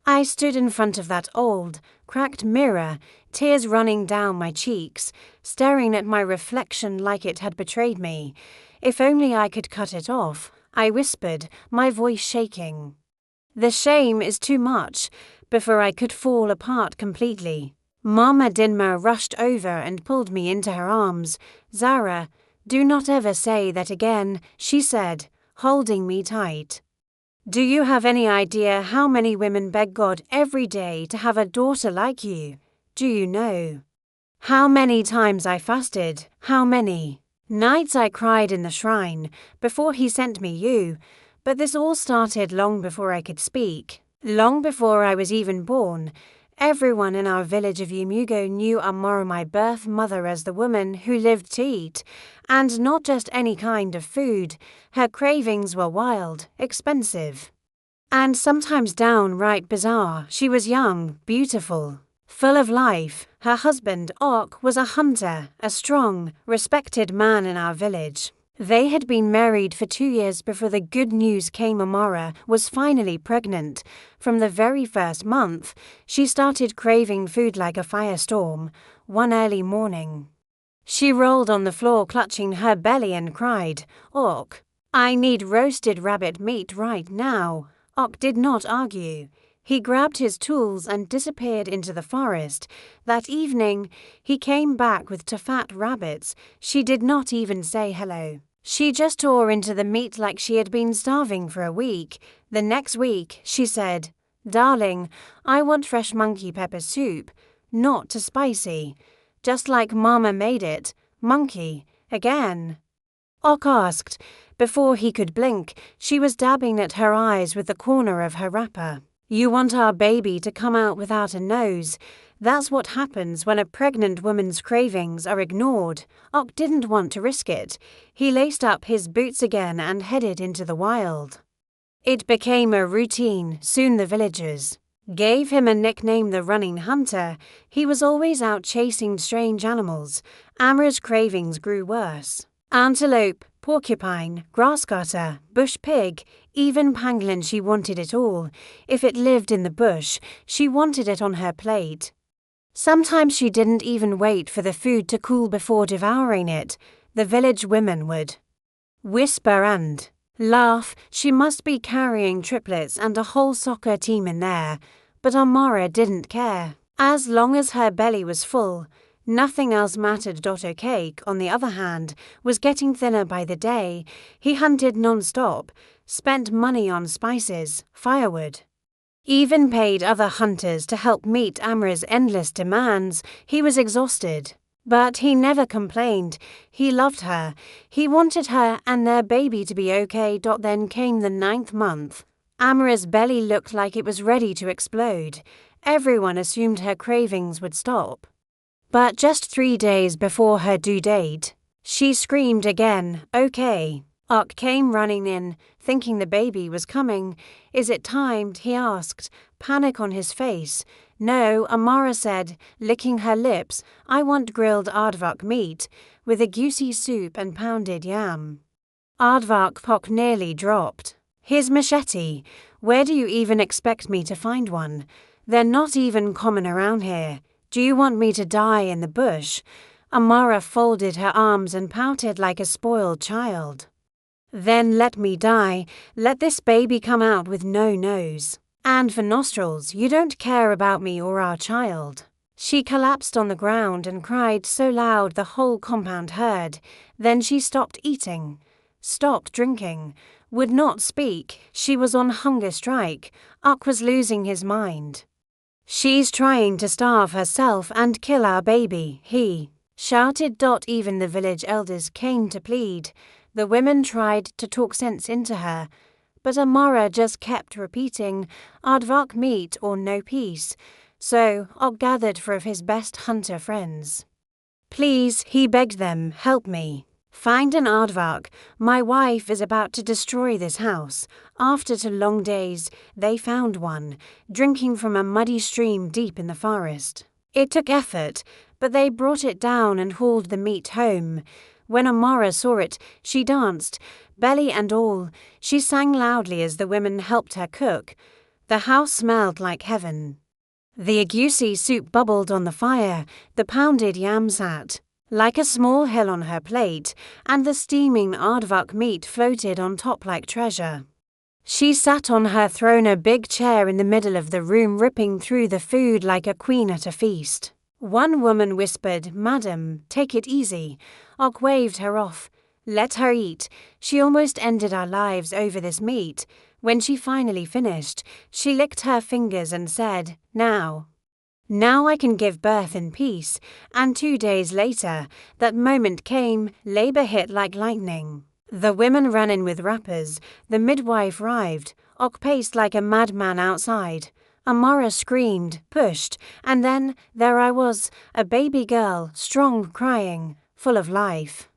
I stood in front of that old, cracked mirror, tears running down my cheeks, staring at my reflection like it had betrayed me. If only I could cut it off, I whispered, my voice shaking. The shame is too much, before I could fall apart completely. Mama Dinma rushed over and pulled me into her arms. Zara, do not ever say that again, she said, holding me tight. Do you have any idea how many women beg God every day to have a daughter like you? Do you know? How many times I fasted, how many nights I cried in the shrine before he sent me you, but this all started long before I could speak, long before I was even born. Everyone in our village of Yumugo knew Amara, my birth mother, as the woman who lived to eat, and not just any kind of food. Her cravings were wild, expensive, and sometimes downright bizarre. She was young, beautiful, full of life. Her husband, Ok, was a hunter, a strong, respected man in our village. They had been married for 2 years before the good news came. Amara was finally pregnant. From the very first month, she started craving food like a firestorm. One early morning, she rolled on the floor clutching her belly and cried, Ok, I need roasted rabbit meat right now. Ok did not argue. He grabbed his tools and disappeared into the forest. That evening, he came back with 2 fat rabbits. She did not even say hello. She just tore into the meat like she had been starving for a week. The next week, she said, Darling, I want fresh monkey pepper soup, not too spicy. Just like Mama made it. Monkey, again. Ok asked. Before he could blink, she was dabbing at her eyes with the corner of her wrapper. You want our baby to come out without a nose. That's what happens when a pregnant woman's cravings are ignored. Ok didn't want to risk it. He laced up his boots again and headed into the wild. It became a routine. Soon the villagers gave him a nickname, the running hunter. He was always out chasing strange animals. Amra's cravings grew worse. Antelope, porcupine, grasscutter, bush pig, even pangolin. She wanted it all. If it lived in the bush, she wanted it on her plate. Sometimes she didn't even wait for the food to cool before devouring it. The village women would whisper and laugh. She must be carrying triplets and a whole soccer team in there. But Amara didn't care. As long as her belly was full, nothing else mattered. Dotto Cake, on the other hand, was getting thinner by the day. He hunted non-stop, spent money on spices, firewood, even paid other hunters to help meet Amra's endless demands. He was exhausted, but he never complained. He loved her. He wanted her and their baby to be okay. Then came the 9th month. Amra's belly looked like it was ready to explode. Everyone assumed her cravings would stop. But just 3 days before her due date, she screamed again, okay. Ok came running in, thinking the baby was coming. Is it timed? He asked, panic on his face. No, Amara said, licking her lips, I want grilled aardvark meat, with a goosey soup and pounded yam. Aardvark Pok nearly dropped his machete. Where do you even expect me to find one? They're not even common around here. Do you want me to die in the bush? Amara folded her arms and pouted like a spoiled child. Then let me die. Let this baby come out with no nose. And for nostrils, you don't care about me or our child. She collapsed on the ground and cried so loud the whole compound heard. Then she stopped eating, stopped drinking, would not speak. She was on hunger strike. Ok was losing his mind. She's trying to starve herself and kill our baby, he shouted. Even the village elders came to plead. The women tried to talk sense into her, but Amara just kept repeating, aardvark meat or no peace. So Ok gathered 4 of his best hunter friends. Please, he begged them, help me. Find an aardvark. My wife is about to destroy this house. After 2 long days, they found one, drinking from a muddy stream deep in the forest. It took effort, but they brought it down and hauled the meat home. When Amara saw it, she danced, belly and all. She sang loudly as the women helped her cook. The house smelled like heaven. The agusi soup bubbled on the fire, the pounded yam sat like a small hill on her plate, and the steaming aardvark meat floated on top like treasure. She sat on her throne, a big chair in the middle of the room, ripping through the food like a queen at a feast. One woman whispered, "Madam, take it easy." Og waved her off. Let her eat. She almost ended our lives over this meat. When she finally finished, she licked her fingers and said, Now I can give birth in peace." And 2 days later, that moment came. Labor hit like lightning. The women ran in with wrappers. The midwife arrived. Og paced like a madman outside. Amara screamed, pushed, and then there I was, a baby girl, strong, crying, full of life.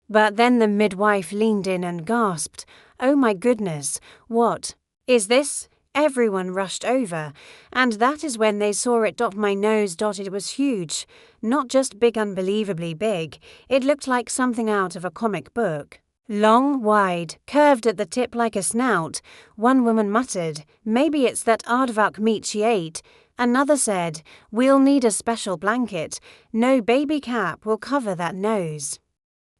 But then the midwife leaned in and gasped, "Oh my goodness, what is this?" Everyone rushed over, and that is when they saw it. My nose. It was huge, not just big, unbelievably big. It looked like something out of a comic book. Long, wide, curved at the tip like a snout. One woman muttered, "Maybe it's that aardvark meat she ate." Another said, "We'll need a special blanket. No baby cap will cover that nose."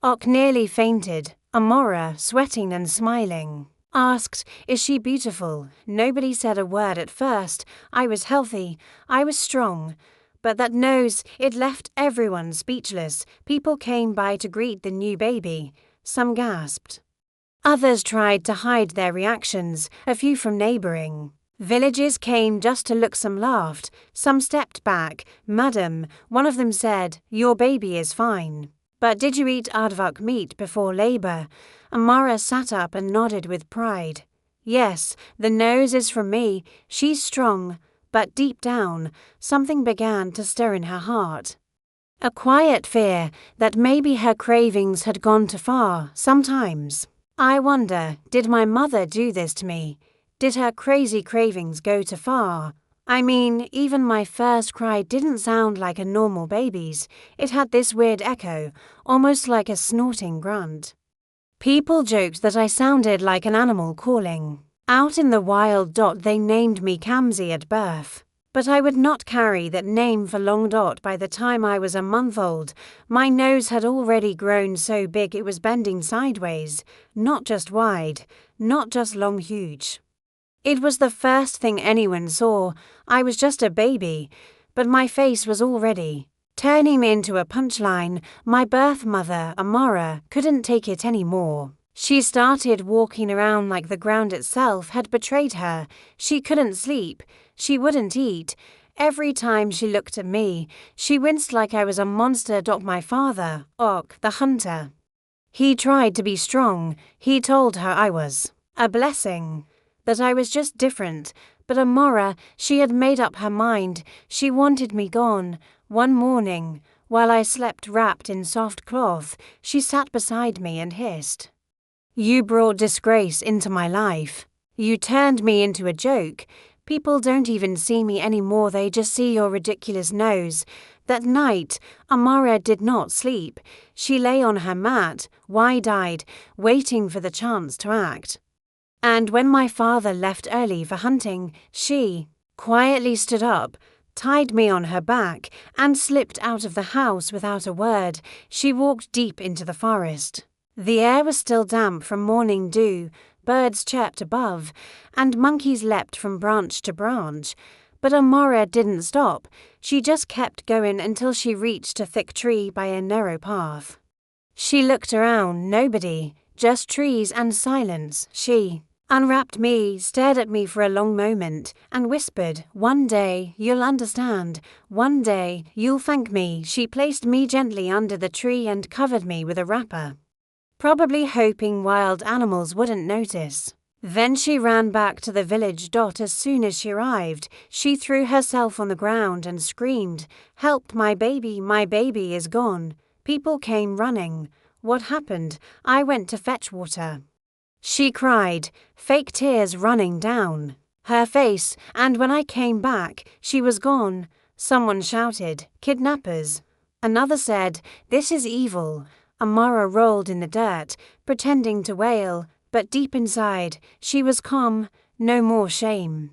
Ok nearly fainted. Amora, sweating and smiling, asked, "Is she beautiful?" Nobody said a word at first. I was healthy. I was strong. But that nose, it left everyone speechless. People came by to greet the new baby. Some gasped. Others tried to hide their reactions. A few from neighboring villages came just to look. Some laughed. Some stepped back. "Madam," one of them said, "your baby is fine. But did you eat aardvark meat before labor?" Amara sat up and nodded with pride. "Yes, the nose is from me." She's strong, but deep down, something began to stir in her heart. A quiet fear that maybe her cravings had gone too far. Sometimes I wonder, did my mother do this to me? Did her crazy cravings go too far? I mean, even my first cry didn't sound like a normal baby's. It had this weird echo, almost like a snorting grunt. People joked that I sounded like an animal calling. Out in the wild. They named me Kamsi at birth. But I would not carry that name for long. By the time I was a month old, my nose had already grown so big it was bending sideways, not just wide, not just long, huge. It was the first thing anyone saw. I was just a baby, but my face was already turning into a punchline. My birth mother, Amara, couldn't take it anymore. She started walking around like the ground itself had betrayed her. She couldn't sleep. She wouldn't eat. Every time she looked at me, she winced like I was a monster. My father, Ok, the hunter, he tried to be strong. He told her I was a blessing, that I was just different. But Amora, she had made up her mind. She wanted me gone. One morning, while I slept wrapped in soft cloth, she sat beside me and hissed, "You brought disgrace into my life. You turned me into a joke. People don't even see me anymore, they just see your ridiculous nose." That night, Amara did not sleep. She lay on her mat, wide-eyed, waiting for the chance to act. And when my father left early for hunting, she quietly stood up, tied me on her back, and slipped out of the house without a word. She walked deep into the forest. The air was still damp from morning dew, birds chirped above, and monkeys leapt from branch to branch. But Amara didn't stop. She just kept going until she reached a thick tree by a narrow path. She looked around, nobody, just trees and silence. She unwrapped me, stared at me for a long moment, and whispered, "One day you'll understand. One day you'll thank me." She placed me gently under the tree and covered me with a wrapper, probably hoping wild animals wouldn't notice. Then she ran back to the village. As soon as she arrived, she threw herself on the ground and screamed, "Help, my baby is gone." People came running. "What happened?" I went to fetch water. She cried, fake tears running down her face, and when I came back, she was gone. Someone shouted, "Kidnappers." Another said, "This is evil." Amara rolled in the dirt, pretending to wail, but deep inside, she was calm. No more shame.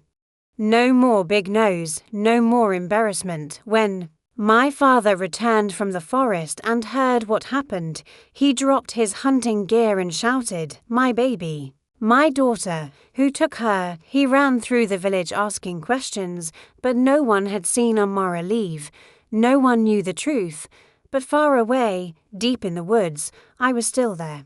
No more big nose, no more embarrassment. When my father returned from the forest and heard what happened, he dropped his hunting gear and shouted, "My baby! My daughter! Who took her?" He ran through the village asking questions, but no one had seen Amara leave. No one knew the truth. But far away, deep in the woods, I was still there.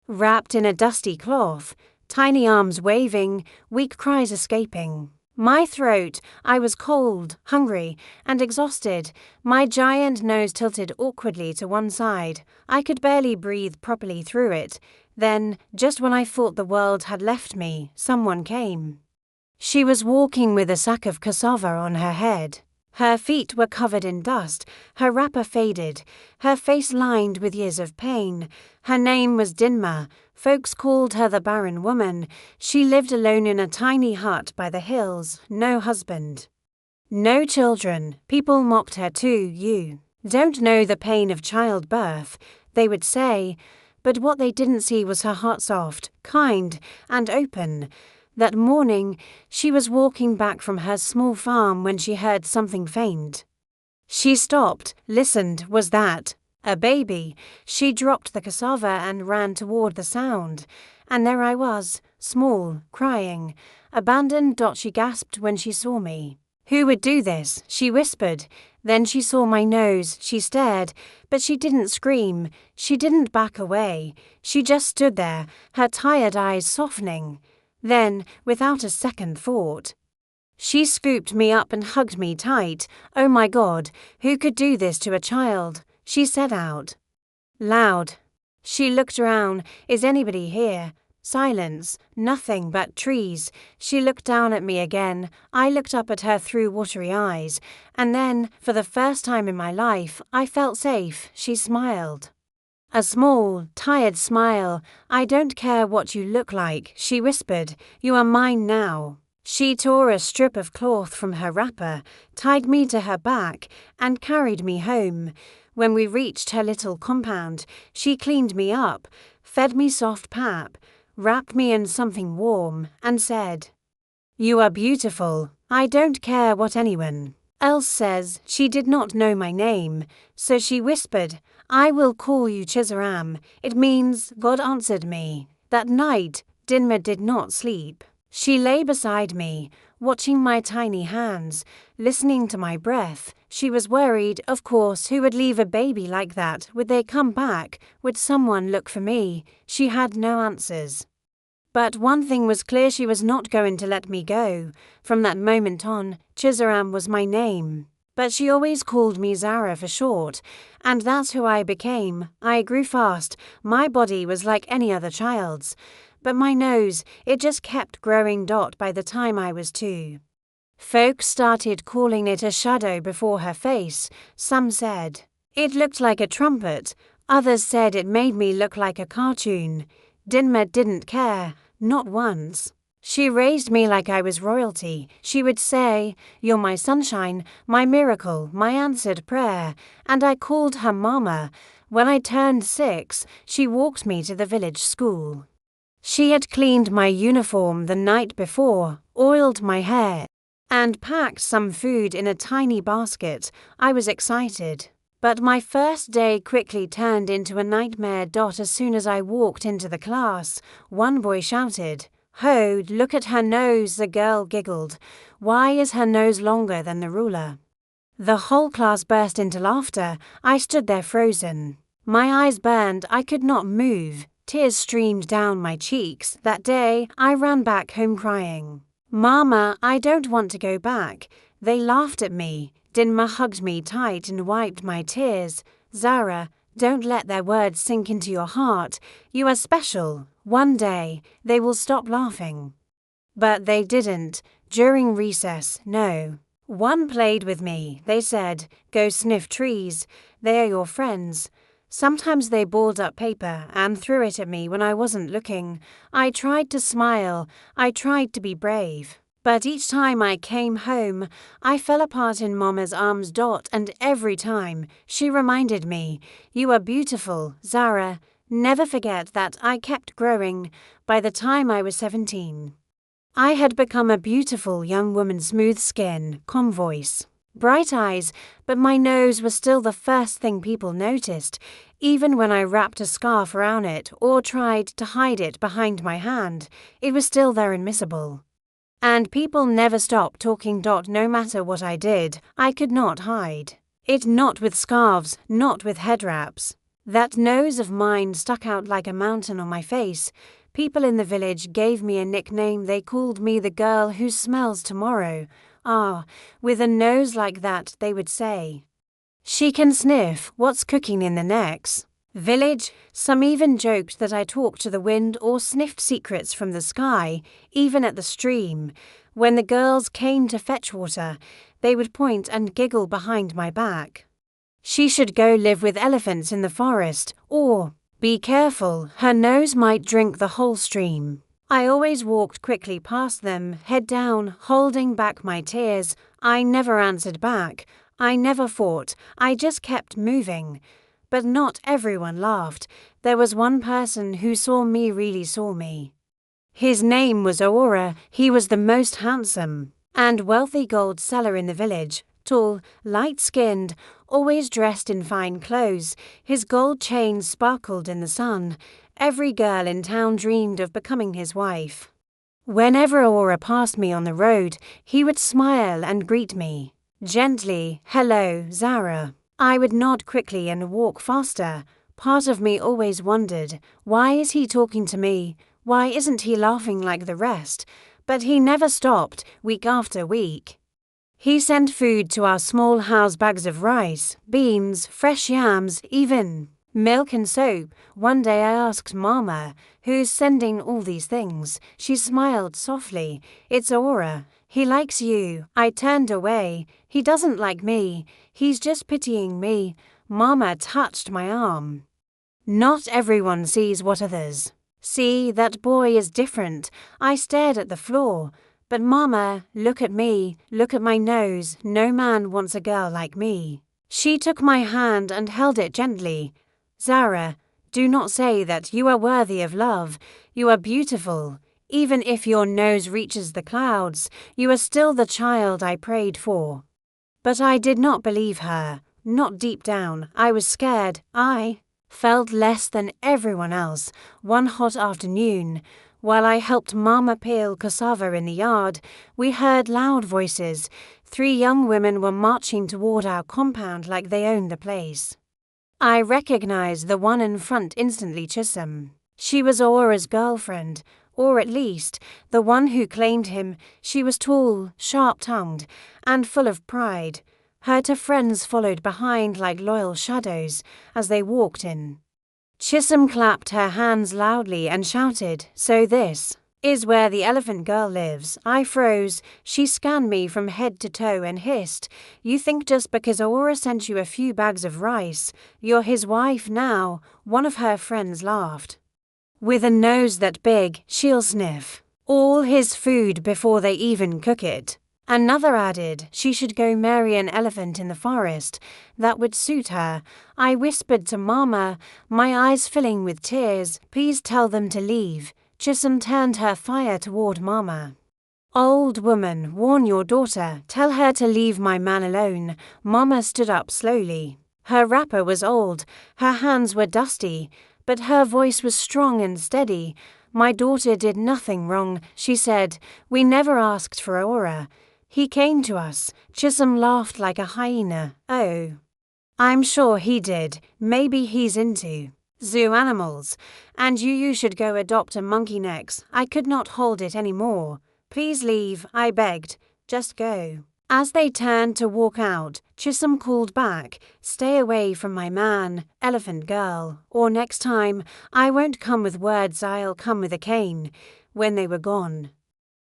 Wrapped in a dusty cloth, tiny arms waving, weak cries escaping. My throat, I was cold, hungry, and exhausted, my giant nose tilted awkwardly to one side. I could barely breathe properly through it. Then, just when I thought the world had left me, someone came. She was walking with a sack of cassava on her head. Her feet were covered in dust, her wrapper faded, her face lined with years of pain. Her name was Dinma. Folks called her the barren woman. She lived alone in a tiny hut by the hills, no husband. No children. People mocked her too. "You don't know the pain of childbirth," they would say. But what they didn't see was her heart soft, kind, and open. That morning, she was walking back from her small farm when she heard something faint. She stopped, listened. Was that a baby? She dropped the cassava and ran toward the sound. And there I was, small, crying, abandoned. She gasped when she saw me. "Who would do this?" she whispered. Then she saw my nose. She stared, but she didn't scream. She didn't back away. She just stood there, her tired eyes softening. Then, without a second thought, she scooped me up and hugged me tight. "Oh my God, who could do this to a child?" she said out loud. She looked around. "Is anybody here?" Silence, nothing but trees. She looked down at me again. I looked up at her through watery eyes. And then, for the first time in my life, I felt safe. She smiled. A small, tired smile. "I don't care what you look like," she whispered. "You are mine now." She tore a strip of cloth from her wrapper, tied me to her back, and carried me home. When we reached her little compound, she cleaned me up, fed me soft pap, wrapped me in something warm, and said, "You are beautiful. I don't care what anyone else says." She did not know my name, so she whispered, "I will call you Chizaram. It means God answered me." That night, Dinma did not sleep. She lay beside me, watching my tiny hands, listening to my breath. She was worried, of course. Who would leave a baby like that? Would they come back? Would someone look for me? She had no answers. But one thing was clear: she was not going to let me go. From that moment on, Chizaram was my name. But she always called me Zara for short, and that's who I became. I grew fast. My body was like any other child's. But my nose, it just kept growing. By the time I was 2. Folks started calling it a shadow before her face. Some said it looked like a trumpet. Others said it made me look like a cartoon. Dinma didn't care, not once. She raised me like I was royalty. She would say, "You're my sunshine, my miracle, my answered prayer." And I called her Mama. When I turned 6, she walked me to the village school. She had cleaned my uniform the night before, oiled my hair, and packed some food in a tiny basket. I was excited. But my first day quickly turned into a nightmare. As soon as I walked into the class, one boy shouted, "Ho, look at her nose." The girl giggled. "Why is her nose longer than the ruler?" The whole class burst into laughter. I stood there frozen. My eyes burned. I could not move. Tears streamed down my cheeks. That day, I ran back home crying. "Mama, I don't want to go back." They laughed at me. Dinma hugged me tight and wiped my tears. "Zara, don't let their words sink into your heart. You are special. One day, they will stop laughing." But they didn't. During recess, no. One played with me. They said, "Go sniff trees. They are your friends." Sometimes they balled up paper and threw it at me when I wasn't looking. I tried to smile. I tried to be brave. But each time I came home, I fell apart in Mama's arms. And every time, she reminded me, "You are beautiful, Zara." Never forget that. I kept growing. By the time I was 17, I had become a beautiful young woman, smooth skin, calm voice, bright eyes, but my nose was still the first thing people noticed, even when I wrapped a scarf around it or tried to hide it behind my hand. It was still there and missable. And people never stopped talking. No matter what I did, I could not hide it, not with scarves, not with head wraps. That nose of mine stuck out like a mountain on my face. People in the village gave me a nickname. They called me the girl who smells tomorrow. Ah, with a nose like that, they would say. She can sniff what's cooking in the next village. Some even joked that I talked to the wind or sniffed secrets from the sky, even at the stream. When the girls came to fetch water, they would point and giggle behind my back. She should go live with elephants in the forest, or, be careful, her nose might drink the whole stream. I always walked quickly past them, head down, holding back my tears. I never answered back. I never fought. I just kept moving. But not everyone laughed. There was one person who saw me, really saw me. His name was Aura. He was the most handsome and wealthy gold seller in the village. Tall, light-skinned, always dressed in fine clothes. His gold chain sparkled in the sun. Every girl in town dreamed of becoming his wife. Whenever Aura passed me on the road, he would smile and greet me gently. "Hello, Zara." I would nod quickly and walk faster. Part of me always wondered, why is he talking to me? Why isn't he laughing like the rest? But he never stopped, week after week. He sent food to our small house, bags of rice, beans, fresh yams, even milk and soap. One day I asked Mama, "Who's sending all these things?" She smiled softly. "It's Aura. He likes you." I turned away. "He doesn't like me. He's just pitying me." Mama touched my arm. "Not everyone sees what others see. That boy is different." I stared at the floor. "But Mama, look at me. Look at my nose. No man wants a girl like me." She took my hand and held it gently. "Zara, do not say that. You are worthy of love. You are beautiful. Even if your nose reaches the clouds, you are still the child I prayed for." But I did not believe her. Not deep down. I was scared. I felt less than everyone else. One hot afternoon, while I helped Mama peel cassava in the yard, we heard loud voices. 3 young women were marching toward our compound like they owned the place. I recognized the one in front instantly, Chisholm. She was Aura's girlfriend, or at least the one who claimed him. She was tall, sharp-tongued, and full of pride. Her 2 friends followed behind like loyal shadows as they walked in. Chisholm clapped her hands loudly and shouted, "So this is where the elephant girl lives." I froze. She scanned me from head to toe and hissed, "You think just because Aura sent you a few bags of rice, you're his wife now?" One of her friends laughed. "With a nose that big, she'll sniff all his food before they even cook it." Another added she should go marry an elephant in the forest. That would suit her. I whispered to Mama, my eyes filling with tears, "Please tell them to leave." Chisholm turned her fire toward Mama. "Old woman, warn your daughter. Tell her to leave my man alone." Mama stood up slowly. Her wrapper was old, her hands were dusty, but her voice was strong and steady. "My daughter did nothing wrong," she said. "We never asked for Aura. He came to us." Chisholm laughed like a hyena. "Oh, I'm sure he did. Maybe he's into zoo animals. And you should go adopt a monkey next." I could not hold it anymore. "Please leave," I begged. "Just go." As they turned to walk out, Chisholm called back, "Stay away from my man, elephant girl, or next time I won't come with words, I'll come with a cane." When they were gone,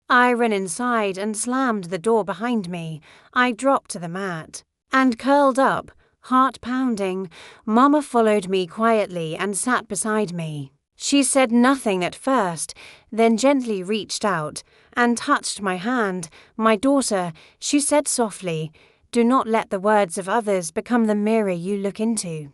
I ran inside and slammed the door behind me. I dropped to the mat and curled up, heart pounding. Mama followed me quietly and sat beside me. She said nothing at first, then gently reached out and touched my hand. "My daughter," she said softly, "do not let the words of others become the mirror you look into.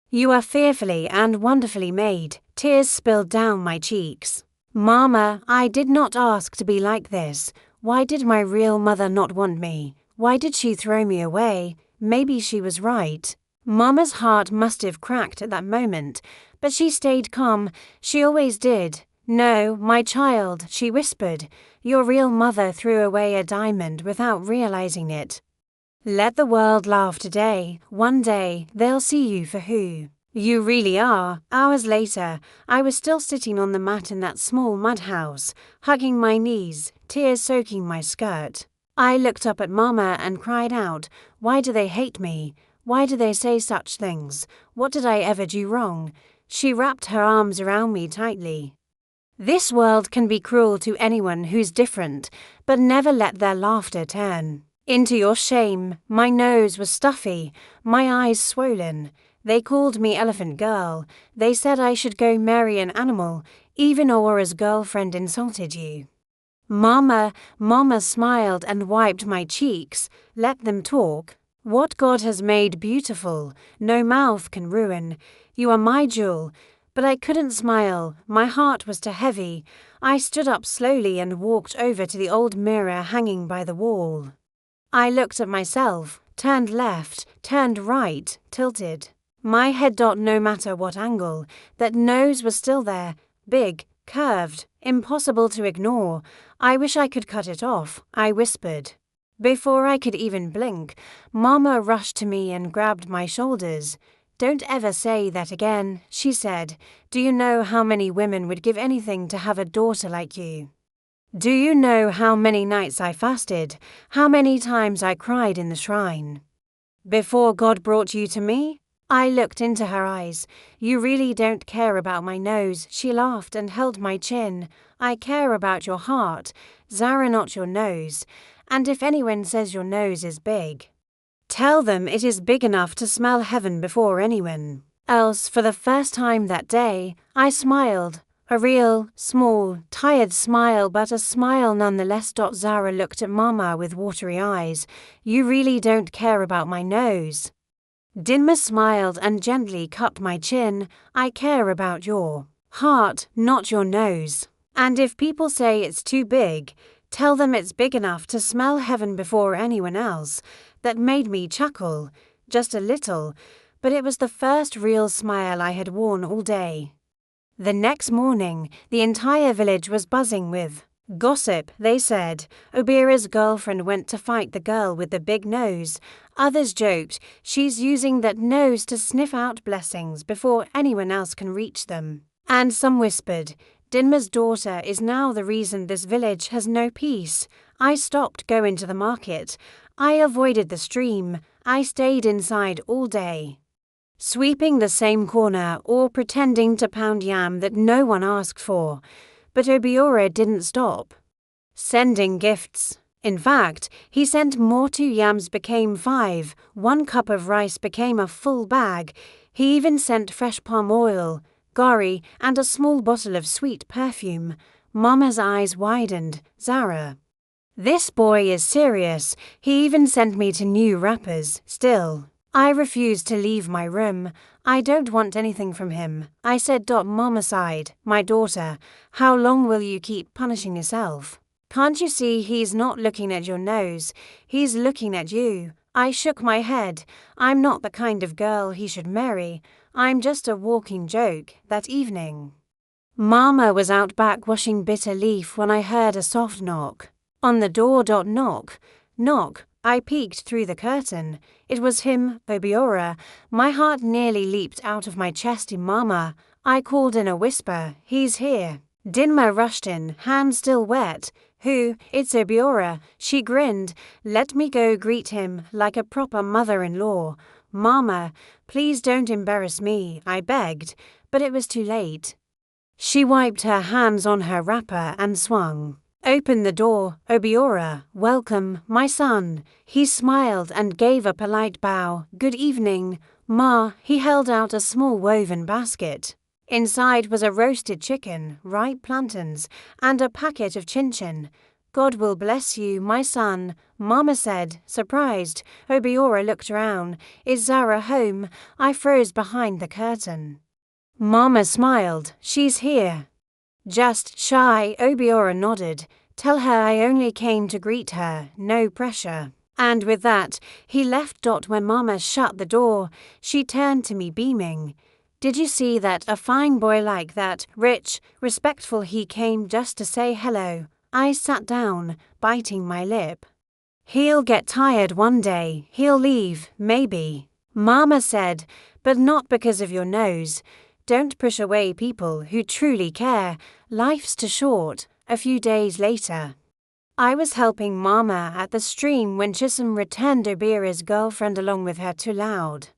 You are fearfully and wonderfully made." Tears spilled down my cheeks. Mama, I did not ask to be like this. Why did my real mother not want me? Why did she throw me away? Maybe she was right. Mama's heart must have cracked at that moment, but she stayed calm. She always did. No, my child, she whispered. Your real mother threw away a diamond without realizing it. Let the world laugh today. One day, they'll see you for who you really are. Hours later, I was still sitting on the mat in that small mud house, hugging my knees, tears soaking my skirt. I looked up at Mama and cried out, "Why do they hate me? Why do they say such things? What did I ever do wrong?" She wrapped her arms around me tightly. This world can be cruel to anyone who's different, but never let their laughter turn into your shame. My nose was stuffy, my eyes swollen. They called me Elephant Girl. They said I should go marry an animal. Even Aura's girlfriend insulted you. Mama smiled and wiped my cheeks. Let them talk. What God has made beautiful, no mouth can ruin. You are my jewel. But I couldn't smile. My heart was too heavy. I stood up slowly and walked over to the old mirror hanging by the wall. I looked at myself, turned left, turned right, tilted. My head no matter what angle. That nose was still there, big, curved, impossible to ignore. I wish I could cut it off, I whispered. Before I could even blink, Mama rushed to me and grabbed my shoulders. Don't ever say that again, she said. Do you know how many women would give anything to have a daughter like you? Do you know how many nights I fasted, how many times I cried in the shrine? Before God brought you to me? I looked into her eyes. You really don't care about my nose, she laughed and held my chin. I care about your heart, Zara, not your nose. And if anyone says your nose is big, tell them it is big enough to smell heaven before anyone else. For the first time that day, I smiled. A real, small, tired smile, but a smile nonetheless. Zara looked at Mama with watery eyes. You really don't care about my nose. Dinma smiled and gently cupped my chin. I care about your heart, not your nose. And if people say it's too big, tell them it's big enough to smell heaven before anyone else. That made me chuckle, just a little, but it was the first real smile I had worn all day. The next morning, the entire village was buzzing with gossip. They said Obira's girlfriend went to fight the girl with the big nose. Others joked she's using that nose to sniff out blessings before anyone else can reach them. And some whispered, Dinma's daughter is now the reason this village has no peace. I stopped going to the market. I avoided the stream. I stayed inside all day, sweeping the same corner or pretending to pound yam that no one asked for. But Obiora didn't stop sending gifts. In fact, he sent more. 2 yams became 5. 1 cup of rice became a full bag. He even sent fresh palm oil, gari, and a small bottle of sweet perfume. Mama's eyes widened. Zara, this boy is serious. He even sent me to new wrappers. Still, I refused to leave my room. I don't want anything from him, I said. Mama sighed. My daughter, how long will you keep punishing yourself? Can't you see he's not looking at your nose? He's looking at you. I shook my head. I'm not the kind of girl he should marry. I'm just a walking joke. That evening, Mama was out back washing bitter leaf when I heard a soft knock on the door. Knock, knock. I peeked through the curtain. It was him, Obiora. My heart nearly leaped out of my chest. Mama, I called in a whisper. He's here. Dinma rushed in, hands still wet. Who? It's Obiora. She grinned. Let me go greet him like a proper mother-in-law. Mama, please don't embarrass me, I begged, but it was too late. She wiped her hands on her wrapper and swung open the door. Obiora, welcome, my son. He smiled and gave a polite bow. Good evening, Ma. He held out a small woven basket. Inside was a roasted chicken, ripe plantains, and a packet of chin-chin. God will bless you, my son, Mama said, surprised. Obiora looked around. Is Zara home? I froze behind the curtain. Mama smiled. She's here. Just shy, Obiora nodded. Tell her I only came to greet her, no pressure. And with that, he left. When Mama shut the door, she turned to me beaming. Did you see that a fine boy like that, rich, respectful, he came just to say hello? I sat down, biting my lip. He'll get tired one day, he'll leave, maybe. Mama said, but not because of your nose. Don't push away people who truly care, life's too short. A few days later, I was helping Mama at the stream when Chisholm returned Obira's girlfriend along with her. Too loud.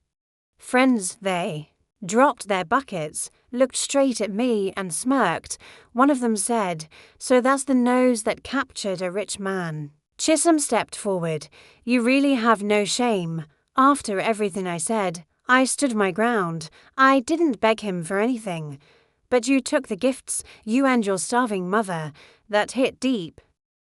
Friends, they dropped their buckets, looked straight at me and smirked. One of them said, so that's the nose that captured a rich man. Chisholm stepped forward. You really have no shame. After everything I said, I stood my ground. I didn't beg him for anything. But you took the gifts, you and your starving mother. That hit deep.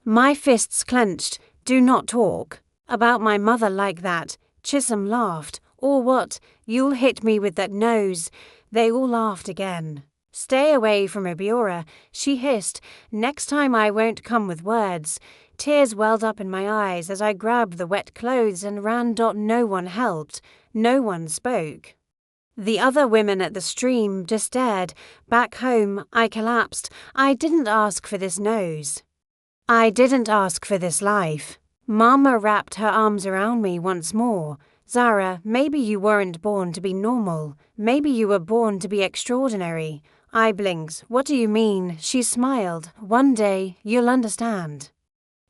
My fists clenched. Do not talk about my mother like that. Chisholm laughed. Or what? You'll hit me with that nose. They all laughed again. Stay away from Obiora, she hissed. Next time I won't come with words. Tears welled up in my eyes as I grabbed the wet clothes and ran. No one helped. No one spoke. The other women at the stream just stared. Back home, I collapsed. I didn't ask for this nose. I didn't ask for this life. Mama wrapped her arms around me once more. Zara, maybe you weren't born to be normal. Maybe you were born to be extraordinary. I blinked. What do you mean? She smiled. One day, you'll understand.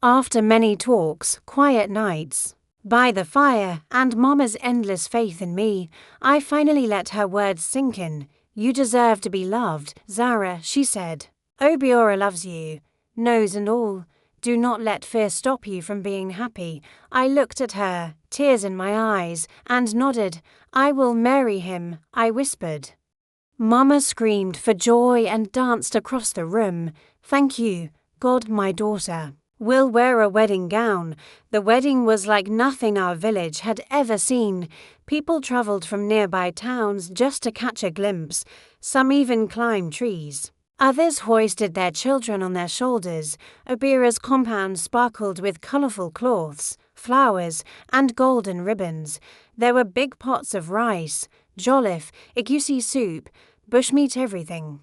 After many talks, quiet nights, by the fire, and Mama's endless faith in me, I finally let her words sink in. You deserve to be loved, Zara, she said. Obiora loves you. Nose and all. Do not let fear stop you from being happy. I looked at her, tears in my eyes, and nodded. I will marry him, I whispered. Mama screamed for joy and danced across the room. Thank you, God, my daughter. We'll wear a wedding gown. The wedding was like nothing our village had ever seen. People travelled from nearby towns just to catch a glimpse. Some even climbed trees. Others hoisted their children on their shoulders. Obira's compound sparkled with colourful cloths, flowers, and golden ribbons. There were big pots of rice, jollof, egusi soup, bushmeat, everything.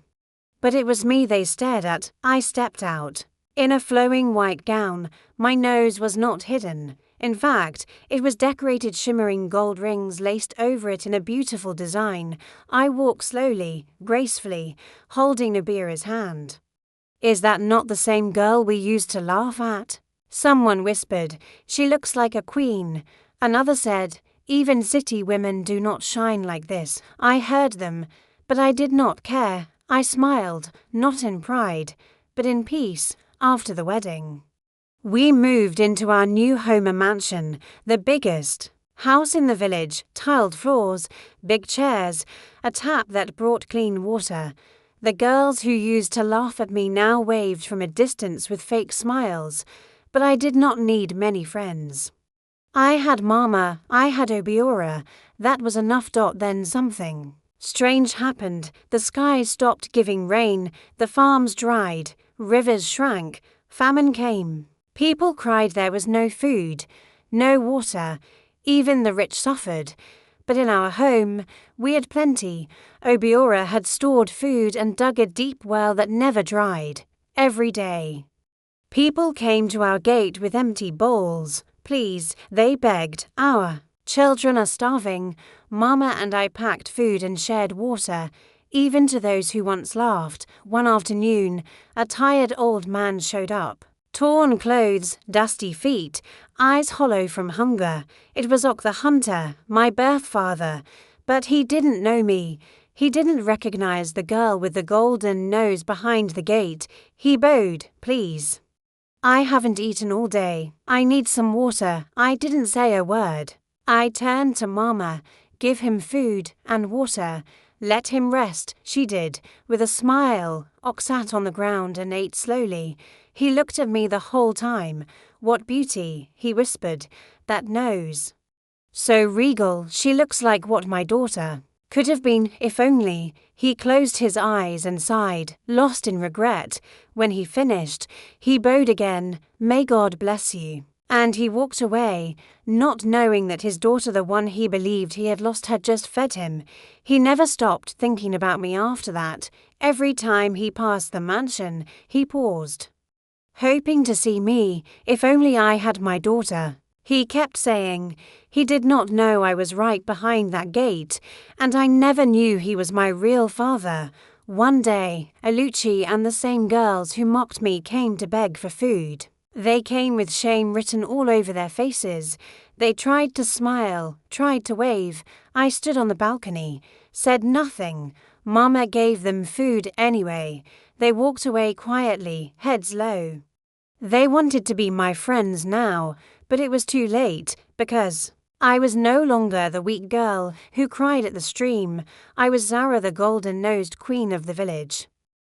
But it was me they stared at. I stepped out. In a flowing white gown, my nose was not hidden. In fact, it was decorated, shimmering gold rings laced over it in a beautiful design. I walked slowly, gracefully, holding Obira's hand. Is that not the same girl we used to laugh at? Someone whispered, she looks like a queen. Another said, even city women do not shine like this. I heard them, but I did not care. I smiled, not in pride, but in peace. After the wedding, we moved into our new home, a mansion, the biggest house in the village, tiled floors, big chairs, a tap that brought clean water. The girls who used to laugh at me now waved from a distance with fake smiles, but I did not need many friends. I had Mama, I had Obiora, that was enough. Then something strange happened. The sky stopped giving rain, the farms dried, rivers shrank, famine came. People cried there was no food, no water, even the rich suffered. But in our home, we had plenty. Obiora had stored food and dug a deep well that never dried. Every day, people came to our gate with empty bowls. Please, they begged, our children are starving. Mama and I packed food and shared water, even to those who once laughed. One afternoon, a tired old man showed up. Torn clothes, dusty feet, eyes hollow from hunger. It was Ok the hunter, my birth father, but he didn't know me. He didn't recognize the girl with the golden nose behind the gate. He bowed, please. I haven't eaten all day. I need some water. I didn't say a word. I turned to Mama, give him food and water. Let him rest, she did, with a smile. Ok sat on the ground and ate slowly. He looked at me the whole time. What beauty, he whispered, that nose. So regal, she looks like what, my daughter? Could have been if only. He closed his eyes and sighed, lost in regret. When he finished, he bowed again, "May God bless you." And he walked away, not knowing that his daughter, the one he believed he had lost, had just fed him. He never stopped thinking about me after that. Every time he passed the mansion, he paused, hoping to see me, if only I had my daughter. He kept saying he did not know I was right behind that gate, and I never knew he was my real father. One day, Alucci and the same girls who mocked me came to beg for food. They came with shame written all over their faces. They tried to smile, tried to wave. I stood on the balcony, said nothing. Mama gave them food anyway. They walked away quietly, heads low. They wanted to be my friends now, but it was too late, because I was no longer the weak girl who cried at the stream. I was Zara, the golden-nosed queen of the village.